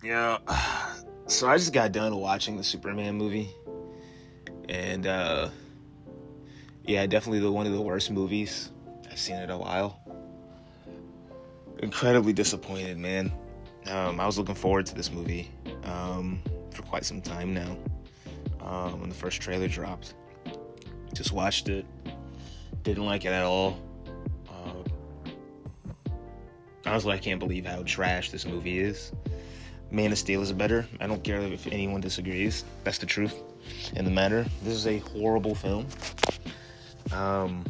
Yeah, so I just got done watching the Superman movie, and yeah, definitely one of the worst movies I've seen in a while. Incredibly disappointed, man. I was looking forward to this movie for quite some time now. When the first trailer dropped, just watched it, didn't like it at all. Honestly, I can't believe how trash this movie is. Man of Steel is better. I don't care if anyone disagrees. That's the truth in the matter. This is a horrible film. Um,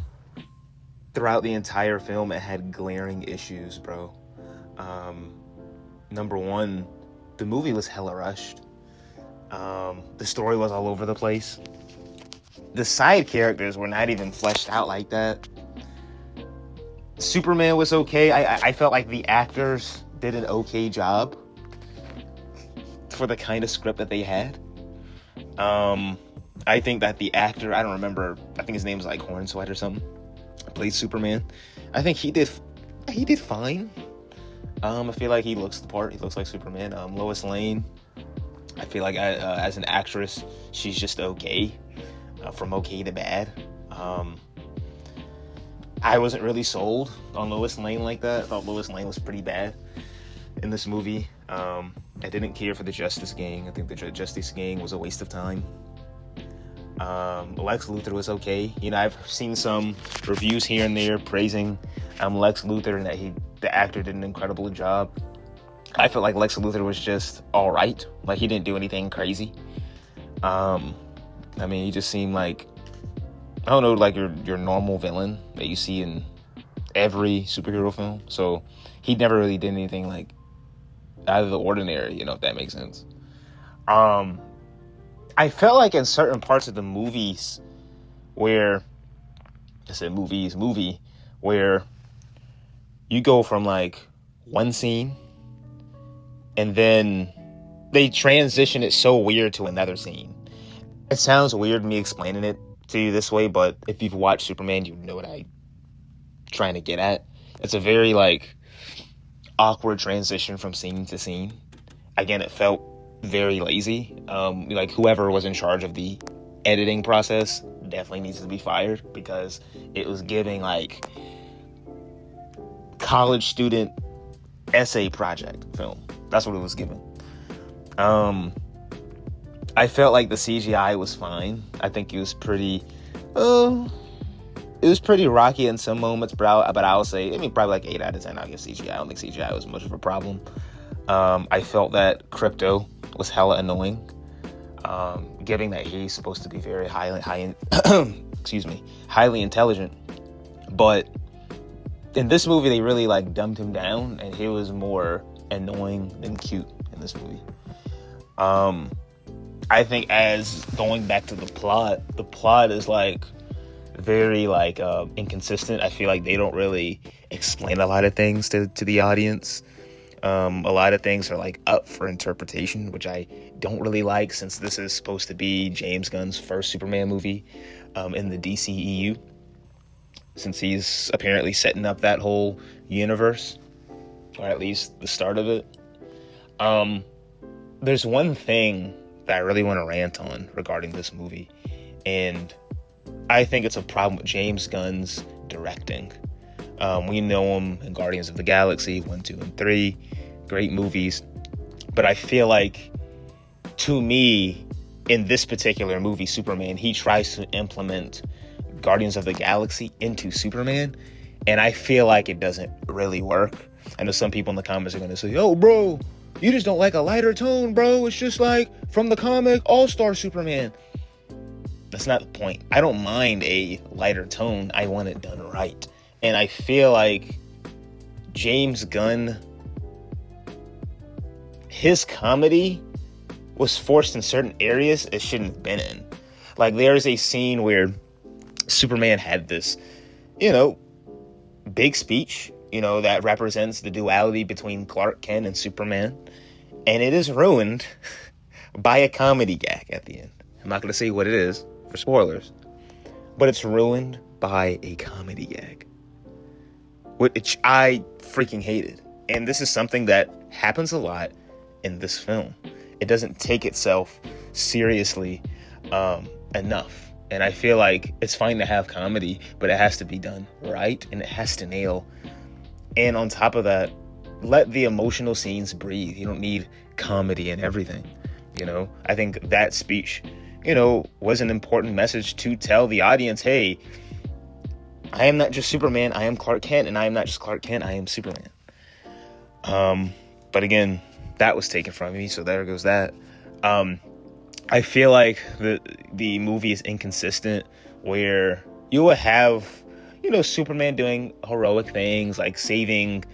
Throughout the entire film, it had glaring issues, bro. Um, Number one, the movie was hella rushed. The story was all over the place. The side characters were not even fleshed out like that. Superman was okay. I felt like the actors did an okay job for the kind of script that they had. I think that the actor, I don't remember, I think his name is like Hornswoggle or something, played Superman. I think he did fine. I feel like he looks the part. He looks like Superman. Lois Lane, I feel like as an actress, she's just okay, from okay to bad. I wasn't really sold on Lois Lane like that. I thought Lois Lane was pretty bad in this movie. I didn't care for the Justice Gang. I think the Justice Gang was a waste of time. Lex Luthor was okay. You know, I've seen some reviews here and there praising Lex Luthor and that the actor did an incredible job. I felt like Lex Luthor was just all right. Like, he didn't do anything crazy. I mean, he just seemed like, I don't know, like your normal villain that you see in every superhero film. So he never really did anything like out of the ordinary, you know, if that makes sense. I felt like in certain parts of the movies where, I said movie, where you go from like one scene and then they transition it so weird to another scene. It sounds weird me explaining it to you this way, but if you've watched Superman, you know what I'm trying to get at. It's a very like awkward transition from scene to scene. Again, it felt very lazy. Like whoever was in charge of the editing process definitely needs to be fired, because it was giving like college student essay project film. That's what it was giving. I felt like the CGI was fine. I think it was pretty rocky in some moments, but I would say, I mean, probably like 8 out of 10 I'll give CGI. I don't think CGI was much of a problem. I felt that Crypto was hella annoying, given that he's supposed to be very highly intelligent. But in this movie, they really like dumbed him down, and he was more annoying than cute in this movie. I think, as going back to the plot is like very like inconsistent. I feel like they don't really explain a lot of things to the audience. A lot of things are like up for interpretation, which I don't really like, since this is supposed to be James Gunn's first Superman movie in the DCEU, since he's apparently setting up that whole universe, or at least the start of it. There's one thing that I really want to rant on regarding this movie, and I think it's a problem with James Gunn's directing. We know him in Guardians of the Galaxy 1, 2, and 3. Great movies. But I feel like, to me, in this particular movie, Superman, he tries to implement Guardians of the Galaxy into Superman, and I feel like it doesn't really work. I know some people in the comments are going to say, "Oh, bro, you just don't like a lighter tone, bro. It's just like from the comic All-Star Superman." That's not the point. I don't mind a lighter tone. I want it done right. And I feel like James Gunn, his comedy was forced in certain areas it shouldn't have been in. Like, there's a scene where Superman had this, big speech, that represents the duality between Clark Kent and Superman. And it is ruined by a comedy gag at the end. I'm not going to say what it is for spoilers, but it's ruined by a comedy gag, which I freaking hated. And this is something that happens a lot in this film. It doesn't take itself seriously enough. And I feel like it's fine to have comedy, but it has to be done right, and it has to nail. And on top of that, let the emotional scenes breathe. You don't need comedy and everything. I think that speech, was an important message to tell the audience, hey, I am not just Superman, I am Clark Kent, and I am not just Clark Kent, I am Superman. But again, that was taken from me, so there goes that. I feel like the movie is inconsistent, where you will have, Superman doing heroic things like saving,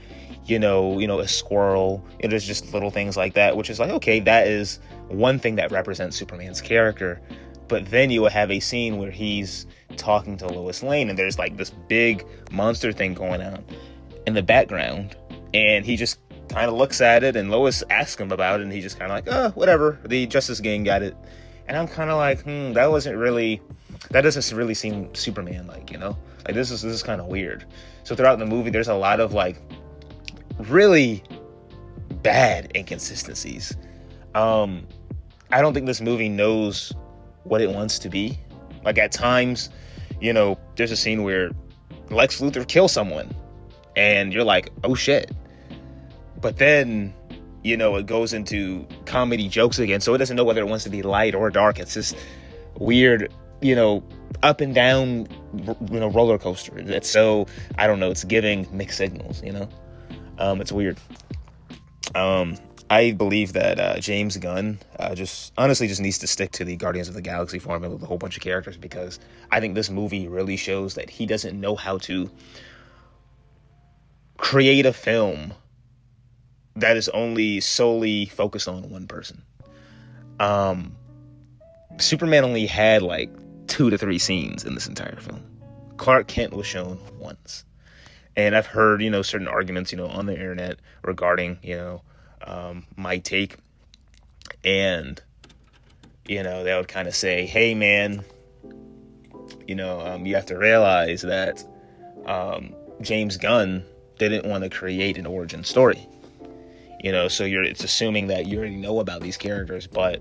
a squirrel. There's just little things like that, which is like, okay, that is one thing that represents Superman's character. But then you will have a scene where he's talking to Lois Lane, and there's like this big monster thing going on in the background, and he just kind of looks at it, and Lois asks him about it, and he just kind of like, oh, whatever, the Justice Gang got it. And I'm kind of like, that doesn't really seem Superman like, like this is kind of weird. So throughout the movie, there's a lot of like really bad inconsistencies. I don't think this movie knows what it wants to be. Like at times, there's a scene where Lex Luthor kills someone, and you're like, oh shit. But then, it goes into comedy jokes again, so it doesn't know whether it wants to be light or dark. It's this weird, up and down, roller coaster. It's so, I don't know, it's giving mixed signals, it's weird. I believe that James Gunn just needs to stick to the Guardians of the Galaxy formula with a whole bunch of characters, because I think this movie really shows that he doesn't know how to create a film that is only solely focused on one person. Superman only had like 2 to 3 scenes in this entire film. Clark Kent was shown once. And I've heard, certain arguments, on the internet regarding, my take. And, they would kind of say, hey, man, you have to realize that James Gunn didn't want to create an origin story. So it's assuming that you already know about these characters, but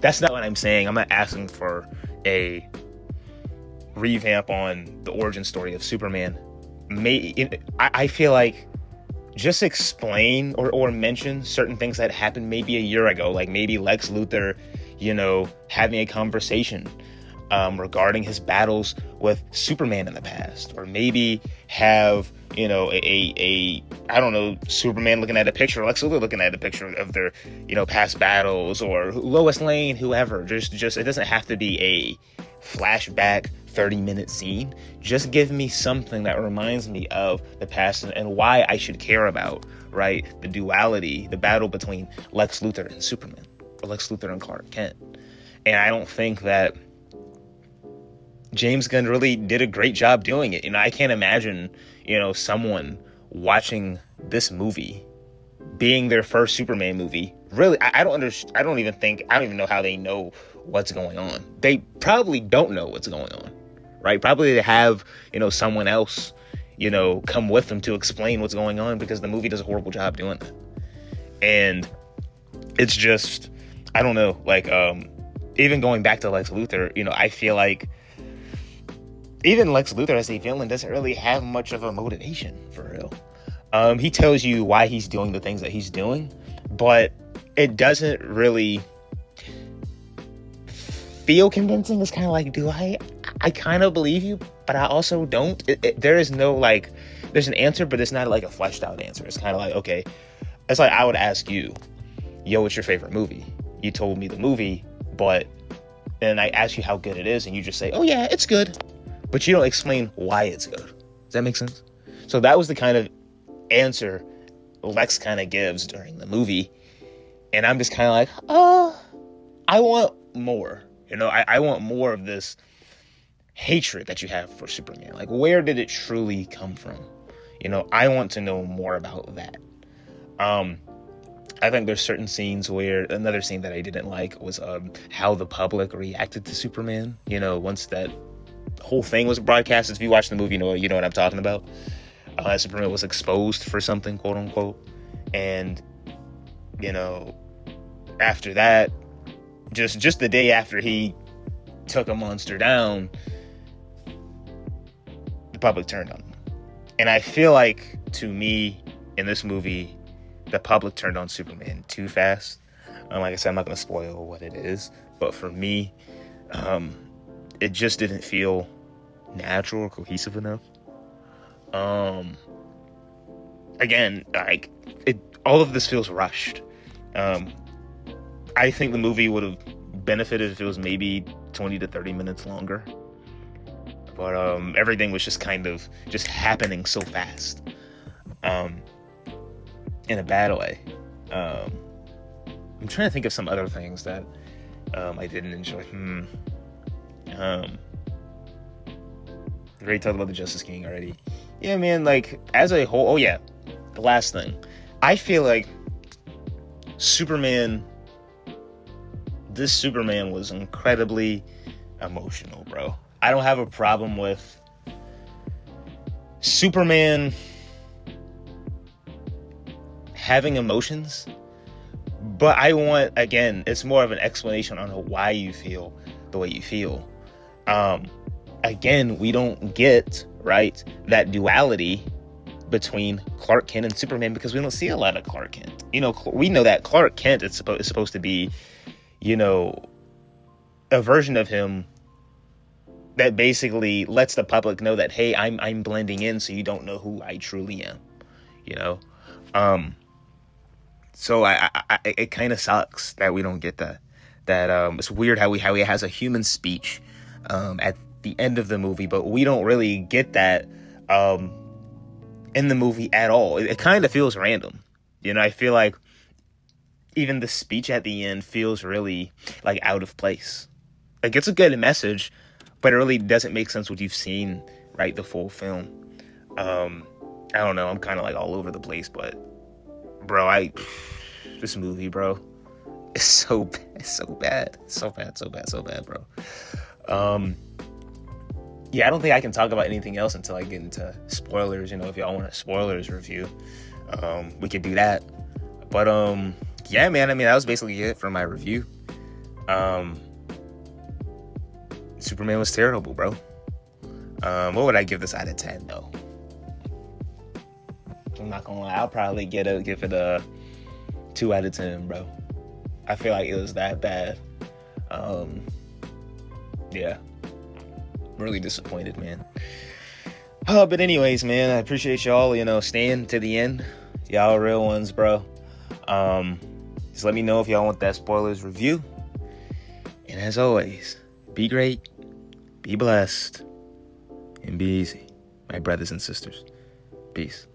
that's not what I'm saying. I'm not asking for a revamp on the origin story of Superman. I feel like just explain or mention certain things that happened maybe a year ago, like maybe Lex Luthor, having a conversation regarding his battles with Superman in the past, or maybe have I don't know, Superman looking at a picture, Lex Luthor looking at a picture of their past battles, or Lois Lane, whoever. Just it doesn't have to be a flashback 30-minute scene. Just give me something that reminds me of the past and why I should care about, right, the duality, the battle between Lex Luthor and Superman, or Lex Luthor and Clark Kent. And I don't think that James Gunn really did a great job doing it. I can't imagine, someone watching this movie being their first Superman movie. Really, I don't even know how they know what's going on. They probably don't know what's going on, right? Probably they have, someone else, come with them to explain what's going on, because the movie does a horrible job doing that. And it's just, I don't know, like, even going back to Lex Luthor, I feel like even Lex Luthor as a villain doesn't really have much of a motivation, for real. He tells you why he's doing the things that he's doing, but it doesn't really feel convincing. It's kind of like, I kind of believe you, but I also don't. There is no, like, there's an answer, but it's not like a fleshed out answer. It's kind of like, okay, it's like I would ask you, yo, what's your favorite movie? You told me the movie, but then I ask you how good it is, and you just say, oh yeah, it's good. But you don't explain why it's good. Does that make sense? So that was the kind of answer Lex kind of gives during the movie. And I'm just kind of like, I want more. I want more of this hatred that you have for Superman. Like, where did it truly come from? I want to know more about that. I think there's certain scenes where, another scene that I didn't like was how the public reacted to Superman. Once that whole thing was broadcasted. If you watch the movie, you know what I'm talking about. Superman was exposed for something, quote unquote, and after that, just the day after he took a monster down, the public turned on him. And I feel like, to me, in this movie, the public turned on Superman too fast. Like I said, I'm not going to spoil what it is, but for me, it just didn't feel natural or cohesive enough. Again, like, all of this feels rushed. I think the movie would have benefited if it was maybe 20 to 30 minutes longer. But everything was just kind of just happening so fast. In a bad way. I'm trying to think of some other things that I didn't enjoy. Already talked about the Justice King already. Yeah, man, like, as a whole, oh yeah, the last thing. I feel like this Superman was incredibly emotional, bro. I don't have a problem with Superman having emotions, but I want, again, it's more of an explanation on why you feel the way you feel. Again, we don't get, right, that duality between Clark Kent and Superman because we don't see a lot of Clark Kent. You know, we know that Clark Kent is supposed to be, you know, a version of him that basically lets the public know that, hey, I'm blending in, so you don't know who I truly am. You know, so it kind of sucks that we don't get that. It's weird how he has a human speech at the end of the movie, but we don't really get that in the movie at all. It kind of feels random. You know, I feel like even the speech at the end feels really like out of place. Like, it's a good message, but it really doesn't make sense what you've seen, right, the full film. I don't know, I'm kind of like all over the place, but bro, this movie, bro, it's so bad, bro. Yeah, I don't think I can talk about anything else until I get into spoilers. You know, if y'all want a spoilers review, we could do that. But yeah, man, I mean, that was basically it for my review. Superman was terrible, bro. What would I give this out of 10, though? I'm not gonna lie, I'll probably give it a 2 out of 10, bro. I feel like it was that bad. Yeah. Really disappointed, man. But anyways, man, I appreciate y'all, you know, staying to the end. Y'all real ones, bro. Just let me know if y'all want that spoilers review. And as always, be great, be blessed, and be easy, my brothers and sisters. Peace.